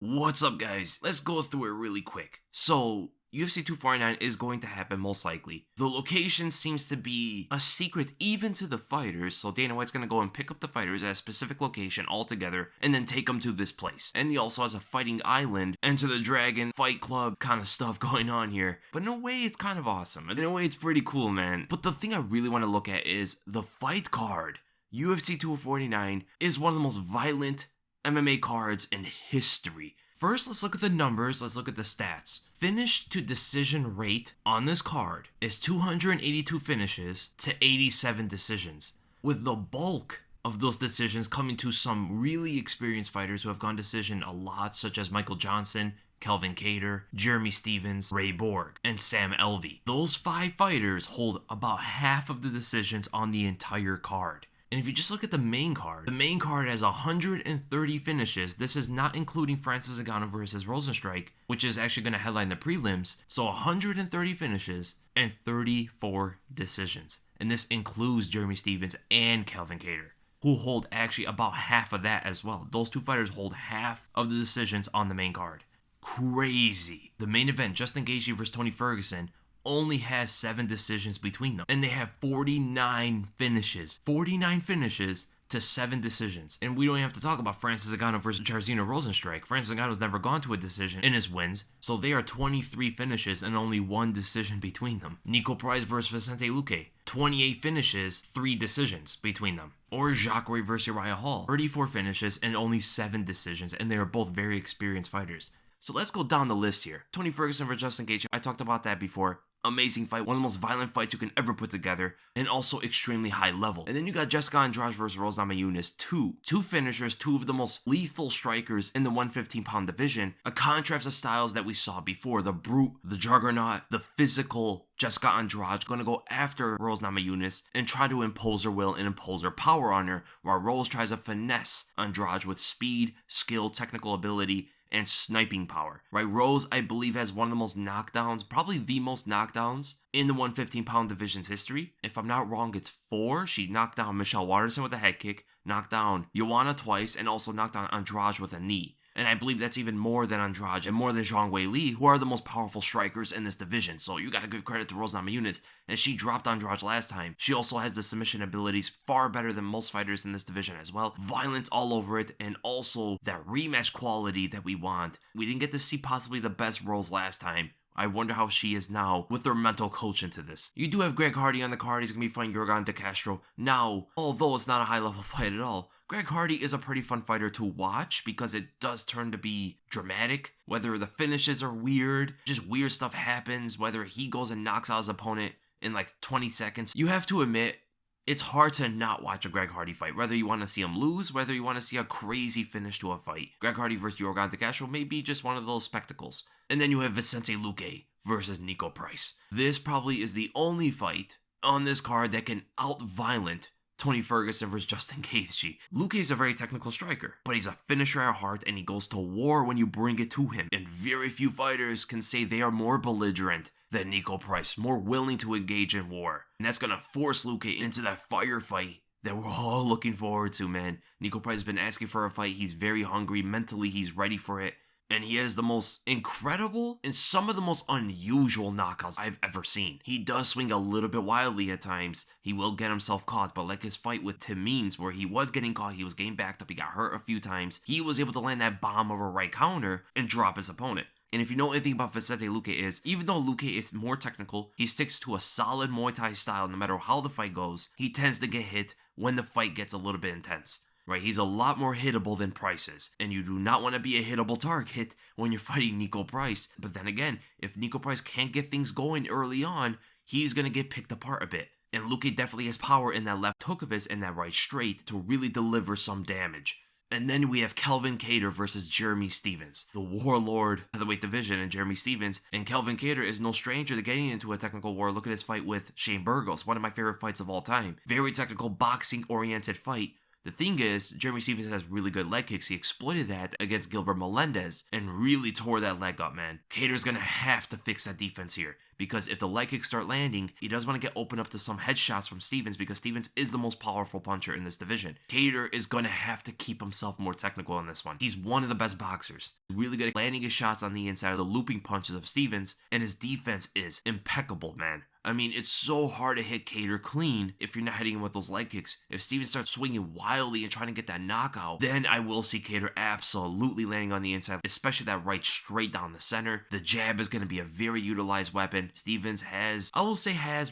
What's up, guys? Let's go through it really quick. So, UFC 249 is going to happen most likely. The location seems to be a secret even to the fighters, so Dana White's going to go and pick up the fighters at a specific location altogether and then take them to this place. And he also has a fighting island, Enter the Dragon, Fight Club kind of stuff going on here. But in a way, it's kind of awesome. In a way, it's pretty cool, man. But the thing I really want to look at is the fight card. UFC 249 is one of the most violent MMA cards in history. First, let's look at the numbers, let's look at the stats. Finish to decision rate on this card is 282 finishes to 87 decisions, with the bulk of those decisions coming to some really experienced fighters who have gone decision a lot, such as Michael Johnson, Kelvin Kattar, Jeremy Stephens, Ray Borg, and Sam Alvey. Those 5 fighters hold about half of the decisions on the entire card. And if you just look at the main card has 130 finishes. This is not including Francis Ngannou versus Rosenstrike, which is actually going to headline the prelims. So 130 finishes and 34 decisions. And this includes Jeremy Stephens and Kelvin Kattar, who hold actually about half of that as well. Those 2 fighters hold half of the decisions on the main card. Crazy. The main event, Justin Gaethje versus Tony Ferguson, only has 7 decisions between them. And they have 49 finishes. 49 finishes to 7 decisions. And we don't even have to talk about Francis Ngannou versus Jairzinho Rozenstruik. Francis Ngannou's never gone to a decision in his wins. So they are 23 finishes and only 1 decision between them. Nico Price versus Vicente Luque. 28 finishes, 3 decisions between them. Or Jacare versus Uriah Hall. 34 finishes and only 7 decisions. And they are both very experienced fighters. So let's go down the list here. Tony Ferguson versus Justin Gaethje. I talked about that before. Amazing fight, one of the most violent fights you can ever put together, and also extremely high level. And then you got Jessica Andrade versus Rose Namajunas, two finishers, 2 of the most lethal strikers in the 115-pound division, a contrast of styles that we saw before, the brute, the juggernaut, the physical Jessica Andrade going to go after Rose Namajunas and try to impose her will and impose her power on her, while Rose tries to finesse Andrade with speed, skill, technical ability, and sniping power, right? Rose, I believe, has one of the most knockdowns, probably the most knockdowns in the 115-pound division's history. If I'm not wrong, it's 4. She knocked down Michelle Waterson with a head kick, knocked down Joanna twice, and also knocked down Andrade with a knee. And I believe that's even more than Andrade and more than Zhang Weili, who are the most powerful strikers in this division. So you got to give credit to Rose Namajunas. And she dropped Andrade last time. She also has the submission abilities far better than most fighters in this division as well. Violence all over it, and also that rematch quality that we want. We didn't get to see possibly the best Rose last time. I wonder how she is now with their mental coach into this. You do have Greg Hardy on the card. He's going to be fighting Yorgan De Castro. Now, although it's not a high-level fight at all, Greg Hardy is a pretty fun fighter to watch because it does turn to be dramatic. Whether the finishes are weird, just weird stuff happens, whether he goes and knocks out his opponent in like 20 seconds. You have to admit, it's hard to not watch a Greg Hardy fight. Whether you want to see him lose, whether you want to see a crazy finish to a fight. Greg Hardy versus Yorgan De Castro may be just one of those spectacles. And then you have Vicente Luque versus Nico Price. This probably is the only fight on this card that can out-violent Tony Ferguson versus Justin Gaethje. Luque is a very technical striker, but he's a finisher at heart, and he goes to war when you bring it to him. And very few fighters can say they are more belligerent than Nico Price, more willing to engage in war. And that's going to force Luque into that firefight that we're all looking forward to, man. Nico Price has been asking for a fight. He's very hungry. Mentally, he's ready for it. And he has the most incredible and some of the most unusual knockouts I've ever seen. He does swing a little bit wildly at times. He will get himself caught, but like his fight with Tim Means, where he was getting caught, he was getting backed up, he got hurt a few times. He was able to land that bomb of a right counter and drop his opponent. And if you know anything about Vicente Luque is, even though Luque is more technical, he sticks to a solid Muay Thai style no matter how the fight goes. He tends to get hit when the fight gets a little bit intense. Right, he's a lot more hittable than Price is, and you do not want to be a hittable target when you're fighting Nico Price. But then again, if Nico Price can't get things going early on, he's going to get picked apart a bit. And Luque definitely has power in that left hook of his and that right straight to really deliver some damage. And then we have Kelvin Kattar versus Jeremy Stephens, the warlord of the weight division, and Jeremy Stephens. And Kelvin Kattar is no stranger to getting into a technical war. Look at his fight with Shane Burgos, one of my favorite fights of all time. Very technical, boxing-oriented fight. The thing is, Jeremy Stephens has really good leg kicks. He exploited that against Gilbert Melendez and really tore that leg up, man. Kattar's gonna have to fix that defense here, because if the leg kicks start landing, he does want to get open up to some headshots from Stephens, because Stephens is the most powerful puncher in this division. Kattar is gonna have to keep himself more technical in this one. He's one of the best boxers. Really good at landing his shots on the inside of the looping punches of Stephens, and his defense is impeccable, man. I mean, it's so hard to hit Kattar clean if you're not hitting him with those leg kicks. If Stephens starts swinging wildly and trying to get that knockout, then I will see Kattar absolutely landing on the inside, especially that right straight down the center. The jab is going to be a very utilized weapon. Stephens has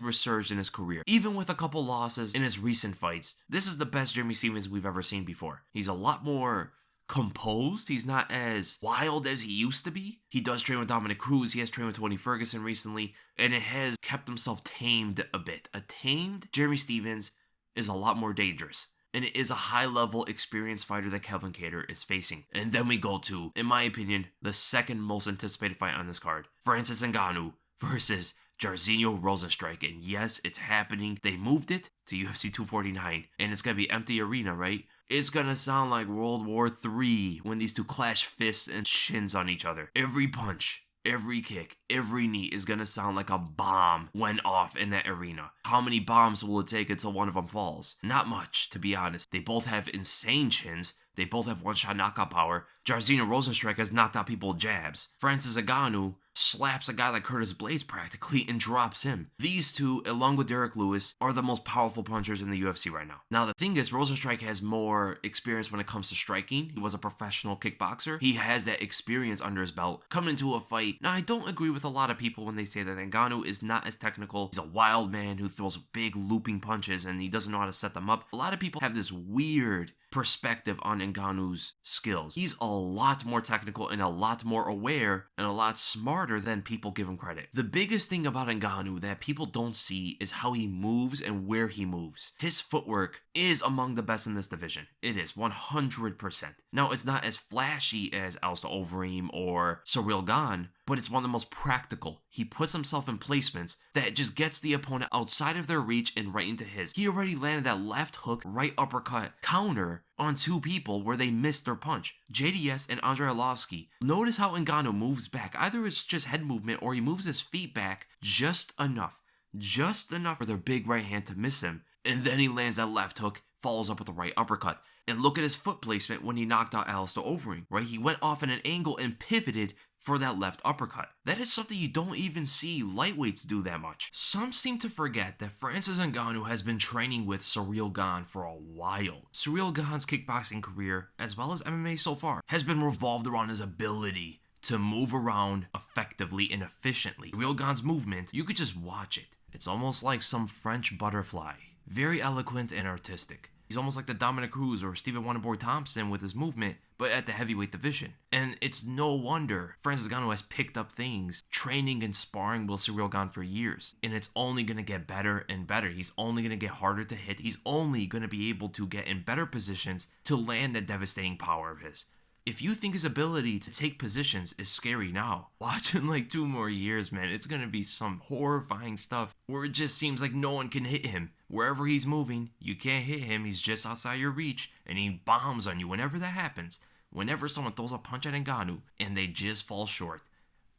resurged in his career. Even with a couple losses in his recent fights, this is the best Jeremy Stephens we've ever seen before. He's a lot more composed. He's not as wild as he used to be. He does train with Dominic Cruz. He has trained with Tony Ferguson recently, and it has kept himself tamed a bit. A tamed Jeremy Stephens is a lot more dangerous, and it is a high-level, experienced fighter that Kelvin Kattar is facing. And then we go to, in my opinion, the second most anticipated fight on this card, Francis Ngannou versus Jairzinho Rozenstruik. And yes, it's happening. They moved it to UFC 249, and it's gonna be empty arena, right? It's gonna sound like World War III when these two clash fists and shins on each other. Every punch, every kick, every knee is gonna sound like a bomb went off in that arena. How many bombs will it take until one of them falls? Not much, to be honest. They both have insane chins. They both have one-shot knockout power. Jairzinho Rozenstruik has knocked out people with jabs. Francis Ngannou slaps a guy like Curtis Blades practically and drops him. These two, along with Derek Lewis, are the most powerful punchers in the UFC right now. Now, the thing is, Rozenstruik has more experience when it comes to striking. He was a professional kickboxer. He has that experience under his belt. Coming into a fight, now I don't agree with a lot of people when they say that Ngannou is not as technical. He's a wild man who throws big looping punches and he doesn't know how to set them up. A lot of people have this weird perspective on Ngannou's skills. He's a lot more technical and a lot more aware and a lot smarter than people give him credit. The biggest thing about Ngannou that people don't see is how he moves and where he moves. His footwork is among the best in this division. It is 100%. Now, it's not as flashy as Alistair Overeem or Ciryl Gane, but it's one of the most practical. He puts himself in placements that just gets the opponent outside of their reach and right into his. He already landed that left hook, right uppercut counter on two people where they missed their punch. JDS and Andrei Arlovski. Notice how Ngannou moves back. Either it's just head movement or he moves his feet back just enough for their big right hand to miss him. And then he lands that left hook, follows up with the right uppercut. And look at his foot placement when he knocked out Alistair Overeem, right? He went off at an angle and pivoted for that left uppercut. That is something you don't even see lightweights do that much. Some seem to forget that Francis Ngannou has been training with Ciryl Gane for a while. Ciryl Gane's kickboxing career, as well as MMA so far, has been revolved around his ability to move around effectively and efficiently. Ciryl Gane's movement, you could just watch it. It's almost like some French butterfly. Very eloquent and artistic. He's almost like the Dominic Cruz or Stephen Wonderboy Thompson with his movement, but at the heavyweight division. And it's no wonder Francis Ngannou has picked up things, training and sparring with Ciryl Gane for years. And it's only going to get better and better. He's only going to get harder to hit. He's only going to be able to get in better positions to land that devastating power of his. If you think his ability to take positions is scary now, watch in like 2 more years, man. It's going to be some horrifying stuff where it just seems like no one can hit him. Wherever he's moving, you can't hit him. He's just outside your reach, and he bombs on you whenever that happens. Whenever someone throws a punch at Ngannou, and they just fall short.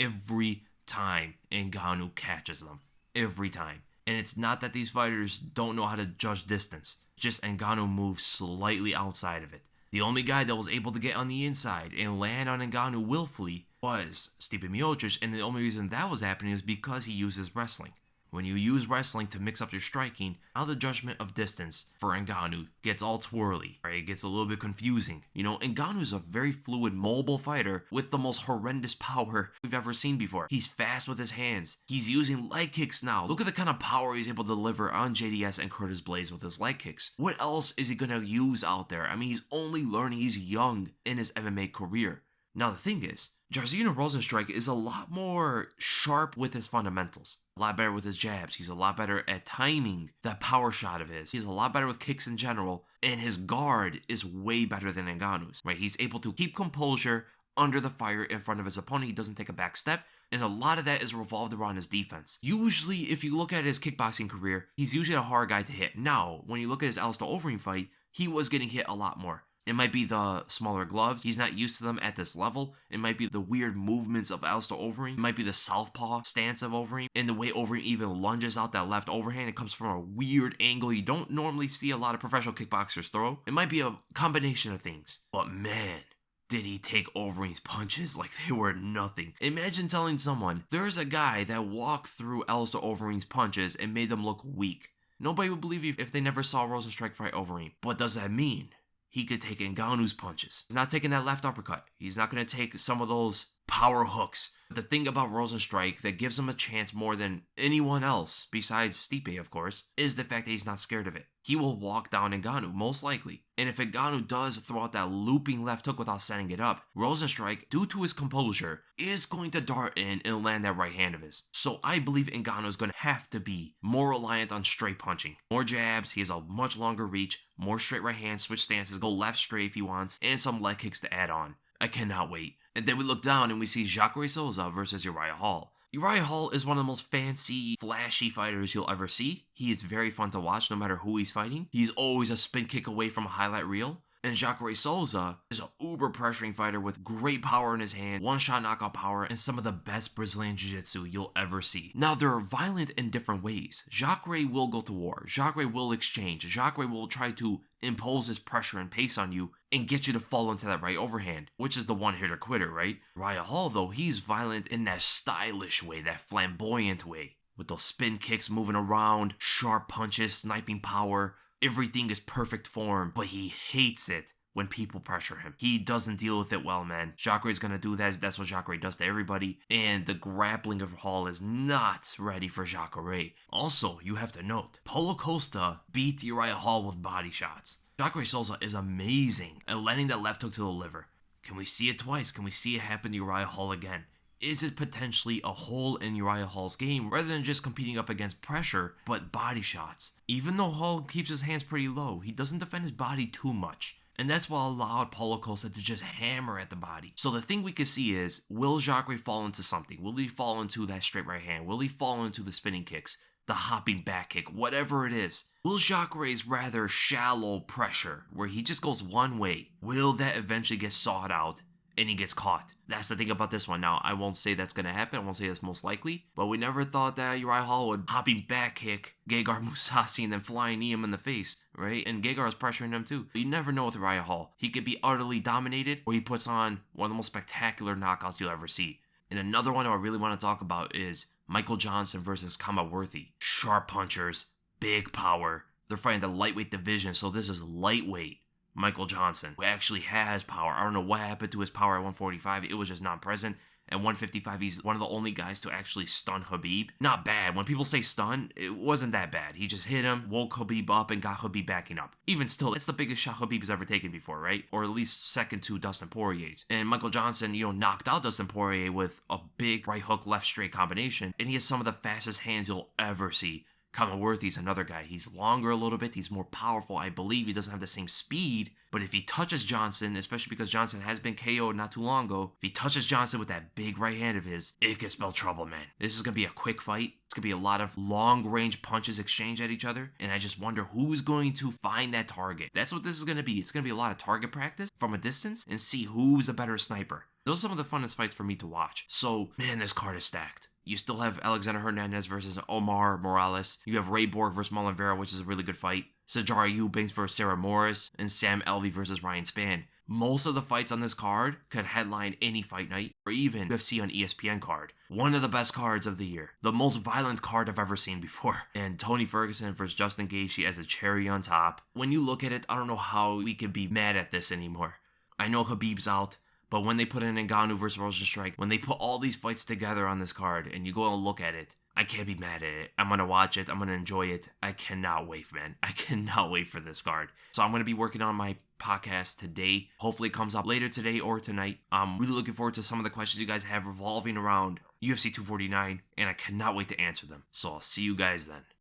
Every time Ngannou catches them. Every time. And it's not that these fighters don't know how to judge distance. Just Ngannou moves slightly outside of it. The only guy that was able to get on the inside and land on Ngannou willfully was Stipe Miocic, and the only reason that was happening is because he uses wrestling. When you use wrestling to mix up your striking, now the judgment of distance for Ngannou gets all twirly, right? It gets a little bit confusing. You know, Ngannou is a very fluid, mobile fighter with the most horrendous power we've ever seen before. He's fast with his hands. He's using leg kicks now. Look at the kind of power he's able to deliver on JDS and Curtis Blades with his leg kicks. What else is he going to use out there? I mean, he's only learning. He's young in his MMA career. Now, the thing is, Jairzinho Rozenstruik is a lot more sharp with his fundamentals. A lot better with his jabs. He's a lot better at timing that power shot of his. He's a lot better with kicks in general. And his guard is way better than Ngannou's, right? He's able to keep composure under the fire in front of his opponent. He doesn't take a back step. And a lot of that is revolved around his defense. Usually, if you look at his kickboxing career, he's usually a hard guy to hit. Now, when you look at his Alistair Overeem fight, he was getting hit a lot more. It might be the smaller gloves. He's not used to them at this level. It might be the weird movements of Alistair Overeem. It might be the southpaw stance of Overeem. And the way Overeem even lunges out that left overhand, it comes from a weird angle you don't normally see a lot of professional kickboxers throw. It might be a combination of things. But man, did he take Overeem's punches like they were nothing. Imagine telling someone, there's a guy that walked through Alistair Overeem's punches and made them look weak. Nobody would believe you if they never saw Rosenstrike fight Overeem. What does that mean? He could take Ngannou's punches. He's not taking that left uppercut. He's not going to take some of those power hooks. The thing about Rosenstrike that gives him a chance more than anyone else, besides Stipe, of course, is the fact that he's not scared of it. He will walk down Ngannou, most likely. And if Ngannou does throw out that looping left hook without setting it up, Rosenstrike, due to his composure, is going to dart in and land that right hand of his. So I believe Ngannou is going to have to be more reliant on straight punching. More jabs, he has a much longer reach, more straight right hands, switch stances, go left straight if he wants, and some leg kicks to add on. I cannot wait. And then we look down and we see Jacare Sosa versus Uriah Hall. Uriah Hall is one of the most fancy, flashy fighters you'll ever see. He is very fun to watch no matter who he's fighting. He's always a spin kick away from a highlight reel. And Jacare Sosa is an uber pressuring fighter with great power in his hand, one-shot knockout power, and some of the best Brazilian Jiu-Jitsu you'll ever see. Now, they're violent in different ways. Jacare will go to war. Jacare will exchange. Jacare will try to impose his pressure and pace on you and get you to fall into that right overhand, which is the one-hitter quitter, right? Uriah Hall, though, he's violent in that stylish way, that flamboyant way, with those spin kicks moving around, sharp punches, sniping power. Everything is perfect form, but he hates it when people pressure him. He doesn't deal with it well, man. Jacare is going to do that. That's what Jacare does to everybody. And the grappling of Hall is not ready for Jacare. Also, you have to note, Paulo Costa beat Uriah Hall with body shots. Jacare Sosa is amazing at landing that left hook to the liver. Can we see it twice? Can we see it happen to Uriah Hall again? Is it potentially a hole in Uriah Hall's game rather than just competing up against pressure, but body shots? Even though Hall keeps his hands pretty low, he doesn't defend his body too much. And that's what allowed Paulo Costa to just hammer at the body. So the thing we can see is, will Jacare fall into something? Will he fall into that straight right hand? Will he fall into the spinning kicks? The hopping back kick? Whatever it is. Will Jacare's rather shallow pressure, where he just goes one way, will that eventually get sought out and he gets caught? That's the thing about this one. Now, I won't say that's going to happen. I won't say that's most likely. But we never thought that Uriah Hall would hopping back kick Gegard Mousasi and then flying knee him in the face, right? And Gegard is pressuring him too. You never know with Uriah Hall. He could be utterly dominated, or he puts on one of the most spectacular knockouts you'll ever see. And another one I really want to talk about is Michael Johnson versus Kamaworthy. Sharp punchers, big power. They're fighting the lightweight division, so this is lightweight. Michael Johnson, who actually has power. I don't know what happened to his power at 145. It was just not present. At 155, he's one of the only guys to actually stun Khabib. Not bad. When people say stun, it wasn't that bad. He just hit him, woke Khabib up, and got Khabib backing up. Even still, it's the biggest shot Khabib has ever taken before, right? Or at least second to Dustin Poirier's. And Michael Johnson, knocked out Dustin Poirier with a big right hook, left straight combination. And he has some of the fastest hands you'll ever see. Kamaworthy's another guy. He's longer a little bit. He's more powerful. I believe he doesn't have the same speed. But if he touches Johnson, especially because Johnson has been KO'd not too long ago, if he touches Johnson with that big right hand of his, it could spell trouble, man. This is going to be a quick fight. It's going to be a lot of long-range punches exchanged at each other. And I just wonder who's going to find that target. That's what this is going to be. It's going to be a lot of target practice from a distance and see who's a better sniper. Those are some of the funnest fights for me to watch. So, man, this card is stacked. You still have Alexander Hernandez versus Omar Morales. You have Ray Borg versus Marlon Vera, which is a really good fight. Sijara Eubanks versus Sarah Morris. And Sam Alvey versus Ryan Spann. Most of the fights on this card could headline any fight night or even UFC on ESPN card. One of the best cards of the year. The most violent card I've ever seen before. And Tony Ferguson versus Justin Gaethje as a cherry on top. When you look at it, I don't know how we can be mad at this anymore. I know Khabib's out. But when they put in Ngannou versus Rosenstrike, when they put all these fights together on this card and you go and look at it, I can't be mad at it. I'm going to watch it. I'm going to enjoy it. I cannot wait, man. I cannot wait for this card. So I'm going to be working on my podcast today. Hopefully it comes up later today or tonight. I'm really looking forward to some of the questions you guys have revolving around UFC 249, and I cannot wait to answer them. So I'll see you guys then.